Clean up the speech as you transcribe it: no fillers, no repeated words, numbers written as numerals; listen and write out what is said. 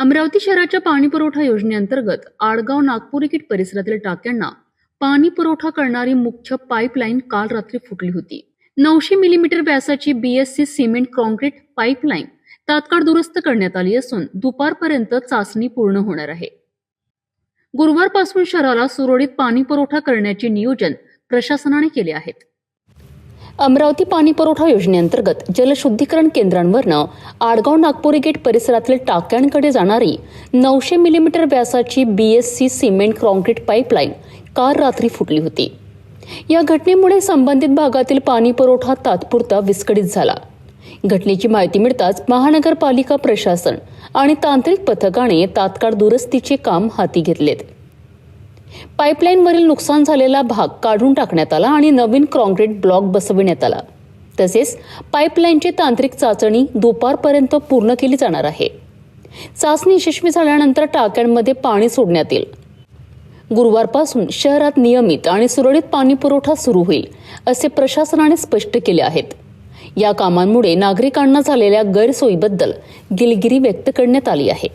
अमरावती शहराच्या पाणी पुरवठा योजनेअंतर्गत आडगाव नागपुरीकीट परिसरातील टाक्यांना पाणी पुरवठा करणारी मुख्य पाईपलाईन काल रात्री फुटली होती. 900 मिलीमीटर व्यासाची BSC सिमेंट कॉन्क्रीट पाईपलाईन तात्काळ दुरुस्त करण्यात आली असून दुपारपर्यंत चाचणी पूर्ण होणार आहे. गुरुवारपासून शहराला सुरळीत पाणी पुरवठा करण्याचे नियोजन प्रशासनाने केले आहेत. अमरावती पाणी पुरवठा योजनेअंतर्गत जलशुद्धीकरण केंद्रांवरनं आडगाव नागपुरी गेट परिसरातील टाक्यांकडे जाणारी 900 मिलीमीटर व्यासाची BSC सिमेंट कॉन्क्रीट पाईपलाईन काल रात्री फुटली होती. या घटनेमुळे संबंधित भागातील पाणी पुरवठा तात्पुरता विस्कळीत झाला. घटनेची माहिती मिळताच महानगरपालिका प्रशासन आणि तांत्रिक पथकाने तात्काळ दुरुस्तीचे काम हाती घेतलेत. पाईपलाईनवरील नुकसान झालेला भाग काढून टाकण्यात आला आणि नवीन कॉन्क्रीट ब्लॉक बसविण्यात आला. तसेच पाईपलाईनची तांत्रिक चाचणी दुपारपर्यंत पूर्ण केली जाणार आहे. चाचणी यशस्वी झाल्यानंतर टाक्यांमध्ये पाणी सोडण्यात येईल. गुरुवारपासून शहरात नियमित आणि सुरळीत पाणी पुरवठा सुरू होईल असे प्रशासनाने स्पष्ट केले आहेत. या कामांमुळे नागरिकांना झालेल्या गैरसोयीबद्दल दिलगिरी व्यक्त करण्यात आली आहे.